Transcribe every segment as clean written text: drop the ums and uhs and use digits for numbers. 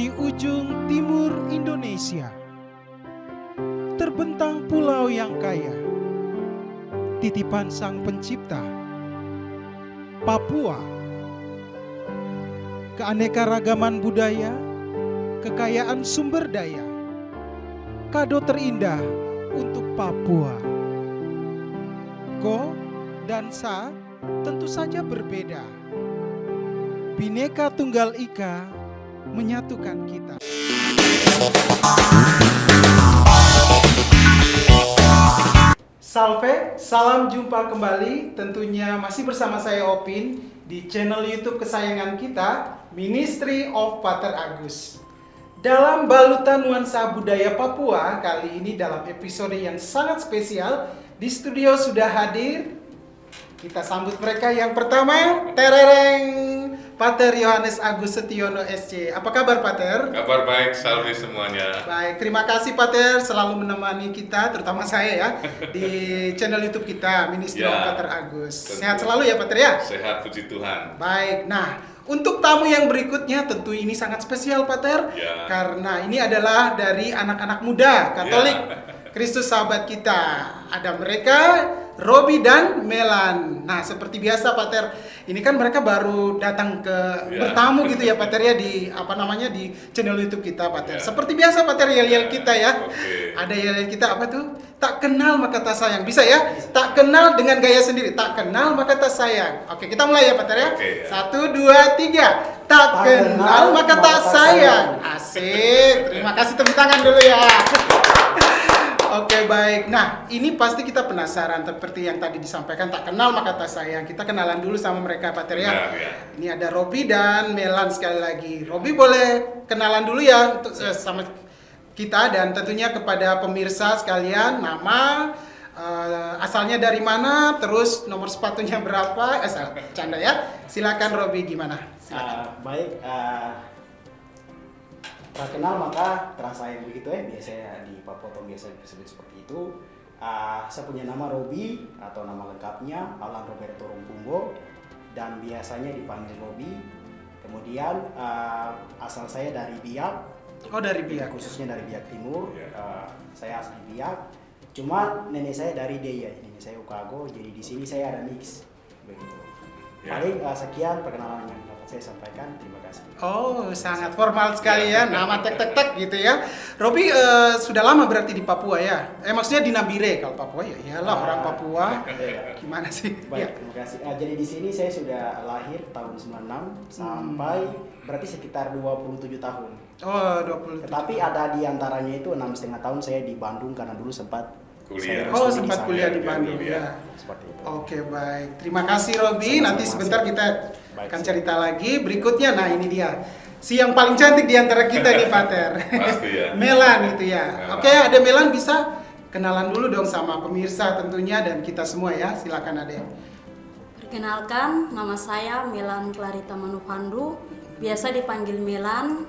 Di ujung timur Indonesia terbentang pulau yang kaya, titipan Sang Pencipta, Papua. Keanekaragaman budaya, kekayaan sumber daya, kado terindah untuk Papua. Ko dan Sa tentu saja berbeda. Bhinneka Tunggal Ika menyatukan kita. Salve, salam jumpa kembali. Tentunya masih bersama saya Opin di channel YouTube kesayangan kita, Ministry of Pater Agus. Dalam balutan nuansa budaya Papua, kali ini dalam episode yang sangat spesial, di studio sudah hadir. Kita sambut mereka. Yang pertama, terereng, Pater Yohanes Agus Setiono SC. Apa kabar Pater? Kabar baik, salve semuanya. Baik, terima kasih Pater selalu menemani kita, terutama saya ya, di channel YouTube kita, Ministry of Pater Agus. Tentu. Sehat selalu ya Pater ya? Sehat, puji Tuhan. Baik, nah untuk tamu yang berikutnya tentu ini sangat spesial Pater, Ya. karena ini adalah dari anak-anak muda Katolik Kristus sahabat kita. Ada mereka, Robi dan Melan. Nah, seperti biasa Pater, ini kan mereka baru datang ke bertamu gitu ya Pater ya di di channel YouTube kita Pater. Seperti biasa Pater, yel-yel kita ya. Oke. Ada yel-yel kita apa tuh? Tak kenal maka tak sayang. Bisa ya? Tak kenal dengan gaya sendiri. Tak kenal maka tak sayang. Oke, kita mulai ya Pater ya. Oke, ya. 1, 2, 3. Tak kenal maka tak sayang. Asik. Terima kasih, tepuk tangan dulu ya. Oke, baik. Nah, ini pasti kita penasaran seperti yang tadi disampaikan, tak kenal maka tak sayang. Kita kenalan dulu sama mereka Pater ya. Benar, ya. Ini ada Robi dan Melan sekali lagi. Robi boleh kenalan dulu ya untuk sama kita dan tentunya kepada pemirsa sekalian, nama, asalnya dari mana, terus nomor sepatunya berapa. Canda ya. Silakan Robi, gimana? Baik, tak kenal maka terasa sayang begitu ya. Biasanya di Papua biasa disebut seperti itu. Saya punya nama Robi atau nama lengkapnya Alan Roberto Rompunggo dan biasanya dipanggil Robi. Kemudian asal saya dari Biak. Oh, dari Biak. Khususnya dari Biak Timur. Saya asli Biak. Cuma nenek saya dari Deya. Nenek saya Ukago. Jadi di sini saya ada mix begitu. Paling sekian perkenalan yang dapat saya sampaikan. Terima kasih. Oh, sangat formal sekali ya, nama tek gitu ya. Robi sudah lama berarti di Papua ya? Maksudnya di Nabire. Kalau Papua ya iyalah orang Papua. Gimana sih? Baik, terima kasih. Jadi di sini saya sudah lahir tahun 96 sampai berarti sekitar 27 tahun. Oh, 20. Tetapi ada di antaranya itu 6,5 tahun saya di Bandung karena dulu sempat Kuliah. saya Oh, berstudi sempat sana. kuliah di Iya, Bandung iya. ya. Seperti itu. Oke, baik. Terima kasih Robi. Sama-sama, Nanti sebentar Mas. kita Baik, akan siap. cerita lagi. Berikutnya, nah ini dia. Si yang paling cantik di antara kita nih, Pater. Pasti ya. Melan itu ya. Melan. Oke, ada Melan, bisa kenalan dulu dong sama pemirsa tentunya dan kita semua ya. Silakan Ade. Perkenalkan, nama saya Melan Clarita Manufandu, biasa dipanggil Melan,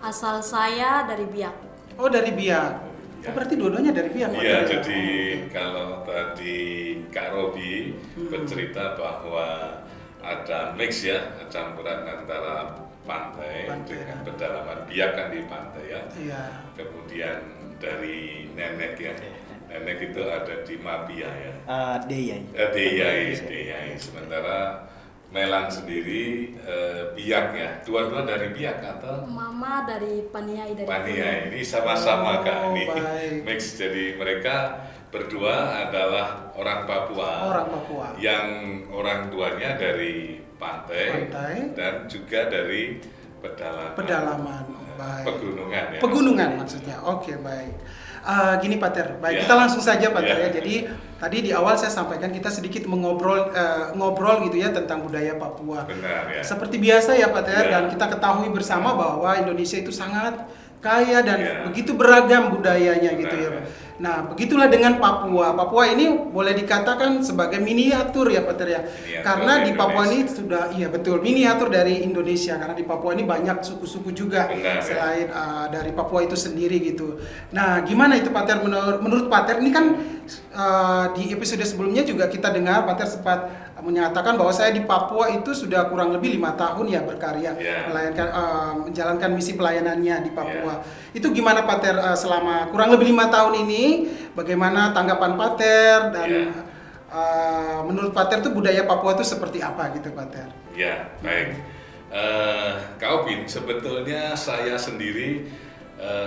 asal saya dari Biak. Oh, dari Biak. Oh, berarti dua-duanya dari Biak. Iya, Pater, ya? jadi kalau tadi Kak Robi bercerita bahwa ada mix ya, campuran antara pantai dengan pedalaman. Biak kan di pantai ya. Iya. Kemudian dari nenek ya. Nenek itu ada di Mabia ya. Deya. Deyai. Sementara Melan sendiri Biak ya. Dua-dua dari Biak atau Mama dari Paniai dari Paniai. Ini sama-sama Kak. Ini baik. mix. Jadi mereka berdua adalah orang Papua. Orang Papua. Yang orang tuanya dari pantai. Dan juga dari Pedalaman. Baik. pegunungan ya. Pegunungan maksudnya. Oke, baik. Gini Pater, baik Ya. kita langsung saja Pater ya. Ya. Jadi tadi di awal saya sampaikan kita sedikit ngobrol gitu ya tentang budaya Papua. Benar ya. Seperti biasa ya Pater, Ya. dan kita ketahui bersama bahwa Indonesia itu sangat kaya dan Ya. begitu beragam budayanya gitu ya. Benar. Nah, begitulah dengan Papua. Papua ini boleh dikatakan sebagai miniatur ya Pater ya. Miniatur Karena di Papua ini Indonesia. sudah iya betul miniatur dari Indonesia karena di Papua ini banyak suku-suku juga Benar, ya. selain dari Papua itu sendiri gitu. Nah, gimana itu Pater menurut Pater ini kan di episode sebelumnya juga kita dengar Pater sempat menyatakan bahwa saya di Papua itu sudah kurang lebih 5 tahun ya berkarya, Ya. menjalankan misi pelayanannya di Papua. Itu gimana Pak Ter selama kurang lebih 5 tahun ini? Bagaimana tanggapan Pak Ter dan menurut Pak Ter itu budaya Papua itu seperti apa gitu Pak Ter? Ya, baik. Kak Opin, sebetulnya saya sendiri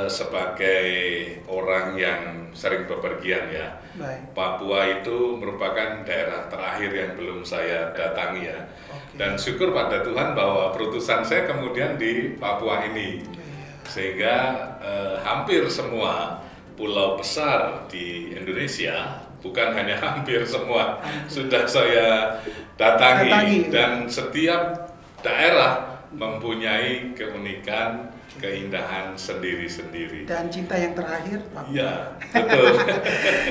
sebagai orang yang sering bepergian ya. Baik. Papua itu merupakan daerah terakhir yang belum saya datangi ya. Dan syukur pada Tuhan bahwa perutusan saya kemudian di Papua ini. Sehingga hampir semua pulau besar di Indonesia, bukan hanya hampir semua, sudah saya datangi. Dan setiap daerah mempunyai keunikan, keindahan sendiri-sendiri. Dan cinta yang terakhir Papua. Iya, betul.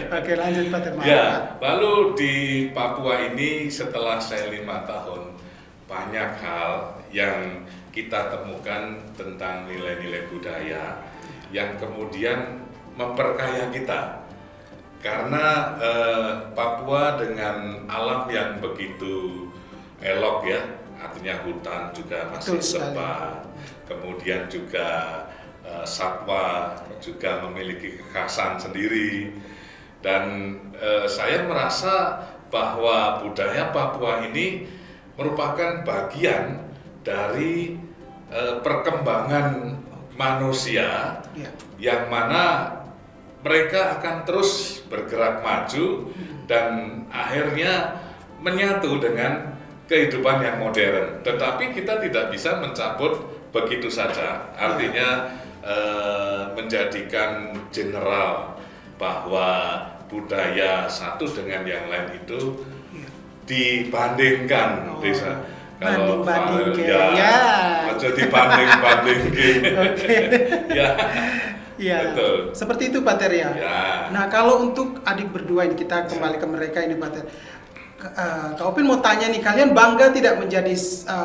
Oke, lanjut Pak Ter. Ya, lalu di Papua ini setelah saya 5 tahun, banyak hal yang kita temukan tentang nilai-nilai budaya yang kemudian memperkaya kita. Karena Papua dengan alam yang begitu elok ya, artinya hutan juga masih lebat, kemudian juga satwa juga memiliki kekhasan sendiri, dan saya merasa bahwa budaya Papua ini merupakan bagian dari perkembangan manusia yang mana mereka akan terus bergerak maju dan akhirnya menyatu dengan kehidupan yang modern, tetapi kita tidak bisa mencabut begitu saja. Artinya menjadikan general bahwa budaya satu dengan yang lain itu dibandingkan, desa. Kalau aja dibanding-bandingin. Ya, betul. Seperti itu Pak Ter ya. Nah, kalau untuk adik berdua ini kita kembali ke mereka ini Pak Ter. Kak Opin mau tanya nih, kalian bangga tidak menjadi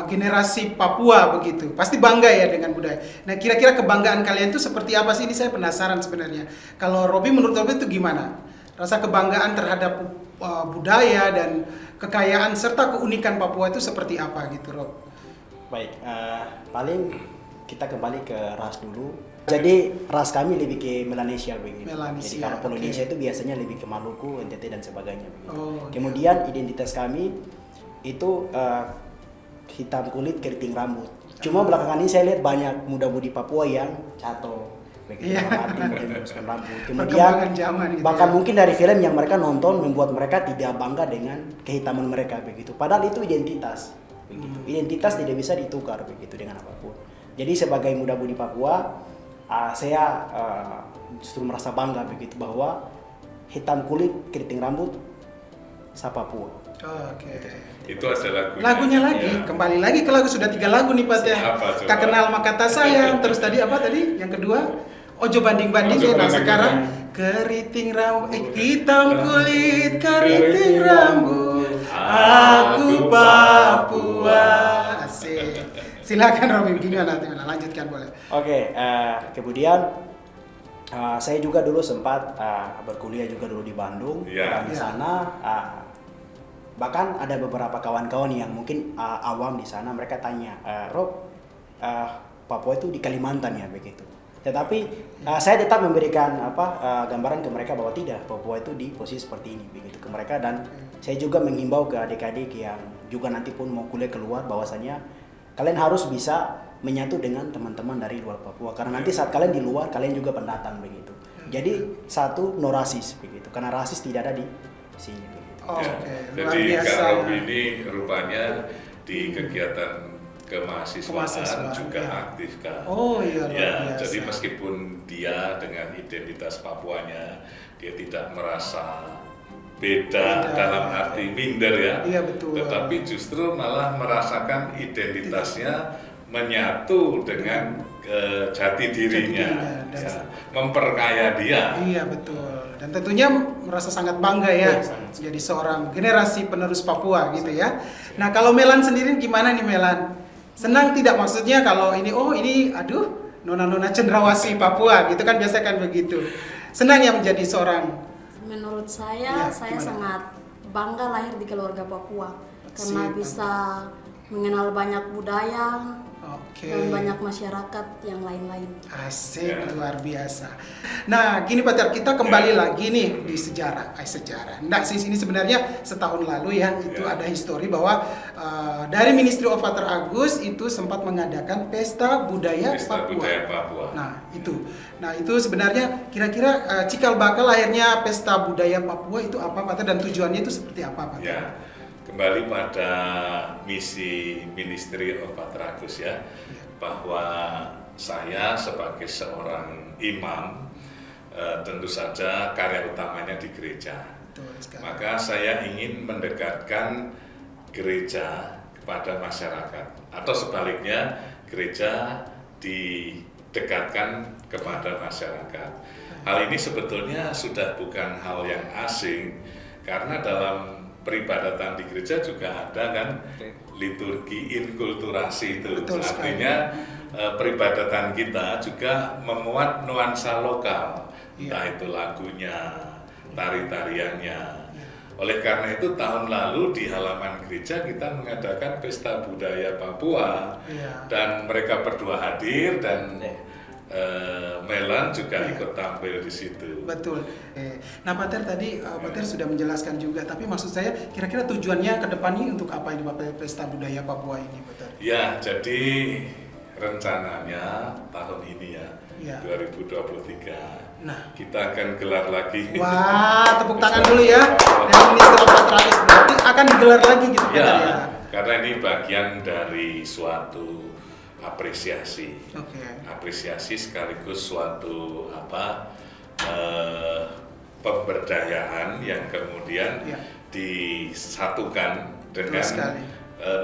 generasi Papua begitu? Pasti bangga ya dengan budaya. Nah, kira-kira kebanggaan kalian itu seperti apa sih? Ini saya penasaran sebenarnya. Kalau Robi, menurut Robi itu gimana? Rasa kebanggaan terhadap budaya dan kekayaan serta keunikan Papua itu seperti apa gitu, Rob? Baik, paling kita kembali ke ras dulu. Jadi ras kami lebih ke Melanesia begitu. Jadi kalau Polinesia itu biasanya lebih ke Maluku, NTT dan sebagainya begitu. Kemudian identitas kami itu hitam kulit, keriting rambut. Cuma belakangan ini saya lihat banyak muda-mudi Papua yang cato begitu, mungkin rambut. Kemudian bahkan mungkin dari film yang mereka nonton membuat mereka tidak bangga dengan kehitaman mereka begitu. Padahal itu identitas begitu. Identitas tidak bisa ditukar begitu dengan apapun. Jadi sebagai muda-mudi Papua, saya justru merasa bangga begitu bahwa hitam kulit, keriting rambut, Papua. Itu ada lagunya lagi, kembali lagi ke lagu, sudah 3 lagu nih Pak ya. Tak kenal maka tak sayang, terus tadi apa tadi? Yang kedua, Ojo banding-banding ya. Nah sekarang keriting rambut, hitam kulit, keriting rambut, aku Papua. Asik. Silakan Robi, gimana nanti lanjutkan boleh. Oke, kemudian saya juga dulu sempat berkuliah juga dulu di Bandung. Dan di sana bahkan ada beberapa kawan-kawan yang mungkin awam di sana, mereka tanya, Rob, Papua itu di Kalimantan ya begitu. Tetapi saya tetap memberikan gambaran ke mereka bahwa tidak, Papua itu di posisi seperti ini begitu ke mereka, dan saya juga menghimbau ke adik-adik yang juga nanti pun mau kuliah keluar bahwasanya kalian harus bisa menyatu dengan teman-teman dari luar Papua, karena nanti saat kalian di luar kalian juga pendatang begitu. Jadi satu, no rasis begitu, karena rasis tidak ada di sini begitu. Jadi Kak Robi ini rupanya di kegiatan kemahasiswaan juga aktif kan. Jadi meskipun dia dengan identitas Papuanya, dia tidak merasa beda dalam arti minder ya. Tetapi justru malah merasakan identitasnya menyatu dengan jati dirinya, memperkaya dia. Iya betul. Dan tentunya merasa sangat bangga ya jadi seorang generasi penerus Papua gitu ya. Nah kalau Melan sendiri gimana nih Melan? Senang tidak, maksudnya kalau ini aduh nona-nona cendrawasih Papua gitu kan, biasa kan begitu. Senang ya menjadi seorang. Menurut saya, saya sangat bangga lahir di keluarga Papua. karena Sip, bisa mengenal banyak budaya Oke. dan banyak masyarakat yang lain-lain. Asik, Ya. luar biasa. Nah, gini Pater, kita kembali lagi nih di sejarah. Nah, ini sebenarnya setahun lalu ya, itu Ya. ada histori bahwa dari Ministry of Pater Agus itu sempat mengadakan pesta budaya Pesta Papua. budaya Papua. Nah, itu sebenarnya kira-kira cikal bakal lahirnya pesta budaya Papua itu apa Pater, dan tujuannya itu seperti apa Pater? Ya, kembali pada misi Ministry of Pater Agus ya, bahwa saya sebagai seorang imam tentu saja karya utamanya di gereja. Betul sekali. Maka saya ingin mendekatkan gereja kepada masyarakat, atau sebaliknya gereja didekatkan kepada masyarakat. Hal ini sebetulnya sudah bukan hal yang asing, karena dalam peribadatan di gereja juga ada kan liturgi inkulturasi itu. Betul sekali. Artinya peribadatan kita juga memuat nuansa lokal, Iya. entah itu lagunya, tari-tariannya. Oleh karena itu tahun lalu di halaman gereja kita mengadakan pesta budaya Papua, Iya. dan mereka berdua hadir, dan Melan juga Iya. ikut tampil di situ. Betul. Nah, Pater tadi Pater sudah menjelaskan juga, tapi maksud saya kira-kira tujuannya ke depannya untuk apa ini pesta budaya Papua ini, Pater? Ya, jadi rencananya tahun ini ya, Iya. 2023 Nah. kita akan gelar lagi. Wah, tepuk tangan dulu ya. Dari Ministry of Pater Agus berarti akan digelar lagi gitu, Pater Ya, ya. karena ini bagian dari suatu apresiasi. Oke. Apresiasi sekaligus suatu pemberdayaan yang kemudian Ya. disatukan Betul dengan sekali.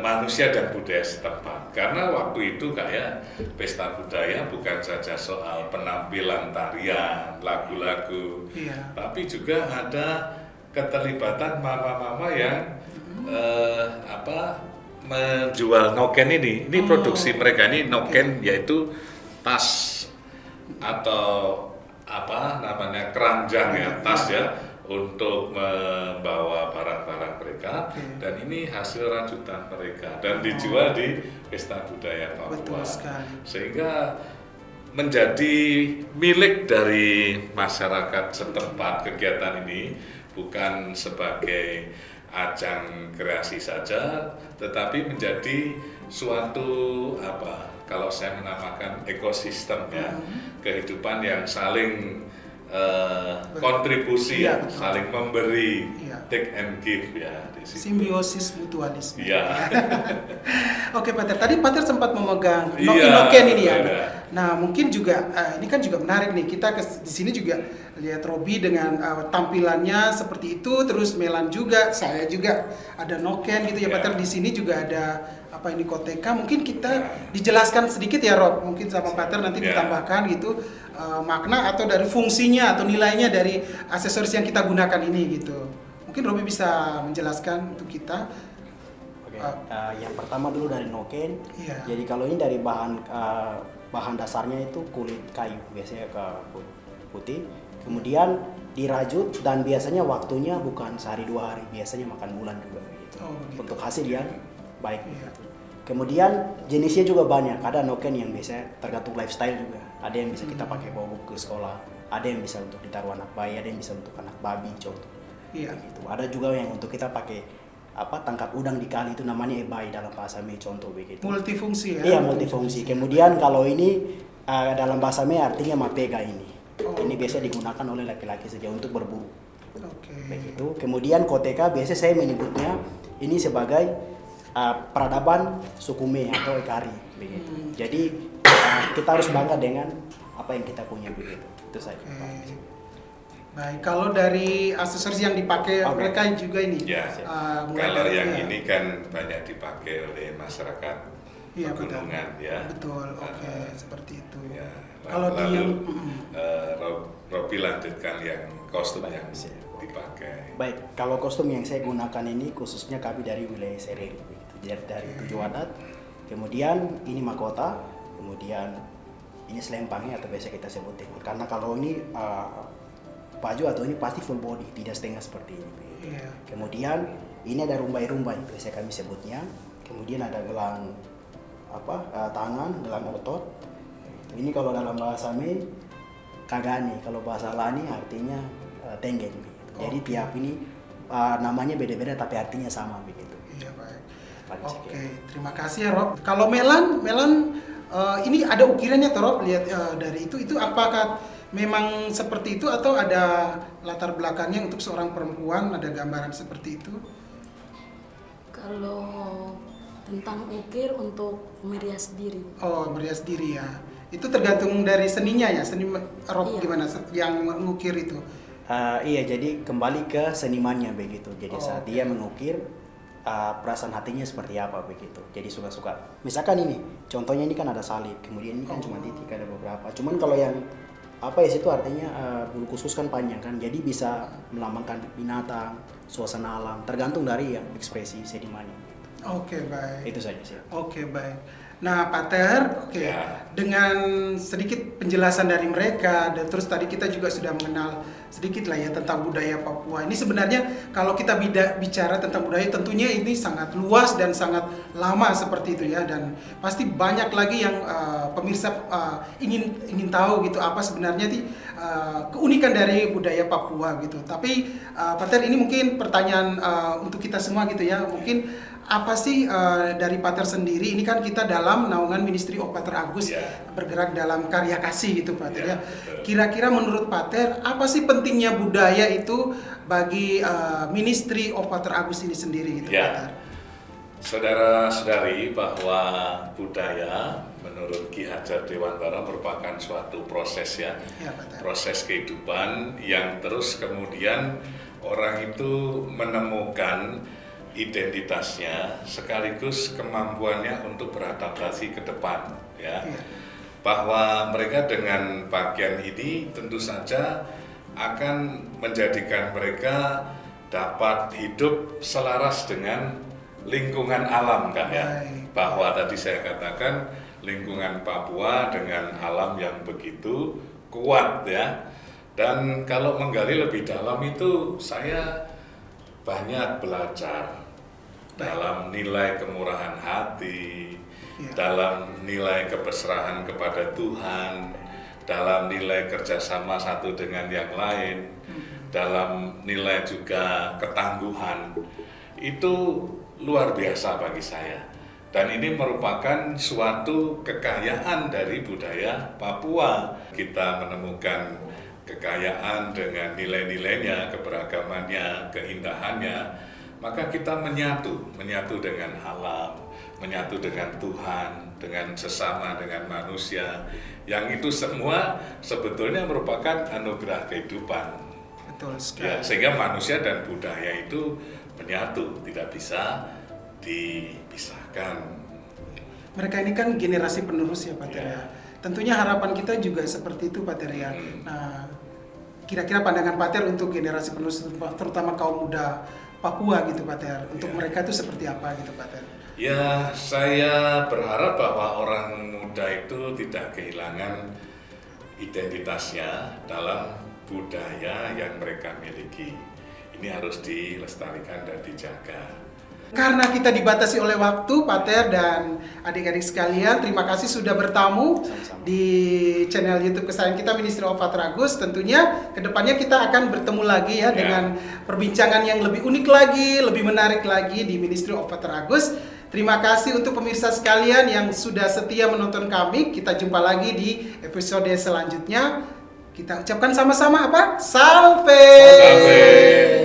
manusia dan budaya setempat. Karena waktu itu kayak pesta budaya bukan saja soal penampilan tarian, lagu-lagu, Iya. tapi juga ada keterlibatan mama-mama yang menjual noken ini. Ini produksi mereka ini noken, yaitu tas atau keranjang ya, tas ya, untuk membawa barang-barang mereka. Oke. Dan ini hasil rajutan mereka dan dijual di pesta budaya Papua. Betul sekali. Sehingga menjadi milik dari masyarakat setempat kegiatan ini, bukan sebagai ajang kreasi saja, tetapi menjadi suatu kalau saya menamakan ekosistem ya, kehidupan yang saling kontribusi, Iya, betul. saling memberi, Iya. take and give ya di situ. Simbiosis mutualisme. Iya. Oke, Pater. Tadi Pater sempat memegang Iya, noken ini ya. iya. Nah, mungkin juga ini kan juga menarik nih. Kita di sini juga lihat Robi dengan tampilannya seperti itu, terus Melan juga, saya juga ada noken gitu ya, Iya. Pater. Di sini juga ada ini koteka. Mungkin kita dijelaskan sedikit ya, Rob. Mungkin sama Pater nanti Iya. ditambahkan gitu makna atau dari fungsinya atau nilainya dari aksesoris yang kita gunakan ini gitu. Mungkin Robi bisa menjelaskan untuk kita. Oke. Yang pertama dulu dari noken. Iya. Jadi kalau ini dari bahan dasarnya itu kulit kayu, biasanya putih. Kemudian dirajut dan biasanya waktunya bukan sehari 2 hari, biasanya makan bulan juga gitu. Oh, begitu. Untuk hasil yang baik. Iya. Kemudian jenisnya juga banyak. Ada noken yang biasanya tergantung lifestyle juga. Ada yang bisa kita pakai bawa buku ke sekolah. Ada yang bisa untuk ditaruh anak bayi. Ada yang bisa untuk anak babi contoh. Iya. Begitu. Ada juga yang untuk kita pakai tangkap udang di kali, itu namanya ebai dalam bahasa Mei contoh begitu. Multifungsi ya. Iya, multifungsi. Kemudian kalau ini dalam bahasa Mei artinya mapega ini. Oh. Ini biasa digunakan oleh laki-laki saja untuk berburu. Oke. Begitu. Kemudian koteka biasa saya menyebutnya ini sebagai peradaban suku Mei atau Ekari begitu. Jadi kita harus bangga dengan apa yang kita punya begitu. Itu saja. Oke. Baik, kalau dari aksesoris yang dipakai Oke. mereka juga ini. Ya, mulai kalau dari- yang ya. ini kan banyak dipakai oleh masyarakat Iya, betul. pegunungan ya. Betul, oke, seperti itu. Ya. Kalau di yang Robi lanjutkan yang kostum yang Siap. dipakai. Baik, kalau kostum yang saya gunakan ini khususnya kami dari wilayah Sereri begitu. Jadi dari 7 adat. Kemudian ini mahkota, kemudian ini selempangnya atau biasa kita sebut tekul. Karena kalau ini baju atau ini pasti full body, tidak setengah seperti ini. Iya. Kemudian Ini ada rumbai-rumbai biasa kami sebutnya. Kemudian ada gelang tangan, gelang otot. Ini kalau dalam bahasa Me kagani, kalau bahasa Lani artinya tenggen. Jadi tiap ini namanya beda-beda tapi artinya sama begitu. Iya, baik. Paling Oke, sekian. terima kasih ya Rob. Kalau Melan ini ada ukirannya tuh Rob, lihat dari itu apakah memang seperti itu atau ada latar belakangnya untuk seorang perempuan, ada gambaran seperti itu? Kalau tentang ukir untuk merias diri. Oh, merias diri ya. Itu tergantung dari seninya ya, seni Rob Iya. gimana yang mengukir itu? Iya, jadi kembali ke senimannya begitu. Jadi Oh, saat oke. dia mengukir, perasaan hatinya seperti apa begitu. Jadi suka-suka. Misalkan ini, contohnya ini kan ada salib, kemudian ini kan cuma titik, ada beberapa. Cuman kalau yang situ artinya bulu khusus kan panjang kan, jadi bisa melambangkan binatang, suasana alam, tergantung dari yang ekspresi senimannya. Oke, baik. Itu saja sih. Oke, baik. Nah, Pater, oke. Ya. Dengan sedikit penjelasan dari mereka dan terus tadi kita juga sudah mengenal sedikit lah ya tentang budaya Papua. Ini sebenarnya kalau kita bicara tentang budaya tentunya ini sangat luas dan sangat lama seperti itu ya, dan pasti banyak lagi yang pemirsa ingin tahu gitu apa sebenarnya keunikan dari budaya Papua gitu. Tapi Pater, ini mungkin pertanyaan untuk kita semua gitu ya. Mungkin apa sih dari Pater sendiri, ini kan kita dalam naungan Ministry of Pater Agus, bergerak dalam karya kasih gitu Pater ya. Kira-kira menurut Pater apa sih pentingnya budaya itu bagi Ministry of Pater Agus ini sendiri gitu Pater? Saudara-saudari, bahwa budaya menurut Ki Hajar Dewantara merupakan suatu proses ya, Pater. proses kehidupan yang terus kemudian orang itu menemukan identitasnya sekaligus kemampuannya untuk beradaptasi ke depan ya. Bahwa mereka dengan bagian ini tentu saja akan menjadikan mereka dapat hidup selaras dengan lingkungan alam kan ya. Bahwa tadi saya katakan lingkungan Papua dengan alam yang begitu kuat ya. Dan kalau menggali lebih dalam itu saya banyak belajar dalam nilai kemurahan hati, dalam nilai kebersihan kepada Tuhan, dalam nilai kerjasama satu dengan yang lain, dalam nilai juga ketangguhan. Itu luar biasa bagi saya. Dan ini merupakan suatu kekayaan dari budaya Papua. Kita menemukan kekayaan dengan nilai-nilainya, keberagamannya, keindahannya, maka kita menyatu dengan alam, menyatu dengan Tuhan, dengan sesama, dengan manusia, yang itu semua sebetulnya merupakan anugerah kehidupan. Betul sekali. Ya, sehingga manusia dan budaya itu menyatu, tidak bisa dipisahkan. Mereka ini kan generasi penerus ya Pater ya. Tentunya harapan kita juga seperti itu Pater ya. Nah, kira-kira pandangan Pater untuk generasi penerus terutama kaum muda Papua gitu Pater, untuk mereka itu seperti apa gitu Pater? Ya, saya berharap bahwa orang muda itu tidak kehilangan identitasnya dalam budaya yang mereka miliki. Ini harus dilestarikan dan dijaga. Karena kita dibatasi oleh waktu, Pater dan adik-adik sekalian, terima kasih sudah bertamu di channel YouTube kesayangan kita Ministry of Pater Agus. Tentunya kedepannya kita akan bertemu lagi ya dengan perbincangan yang lebih unik lagi, lebih menarik lagi di Ministry of Pater Agus. Terima kasih untuk pemirsa sekalian yang sudah setia menonton kami. Kita jumpa lagi di episode selanjutnya. Kita ucapkan sama-sama apa? Salve! Salve!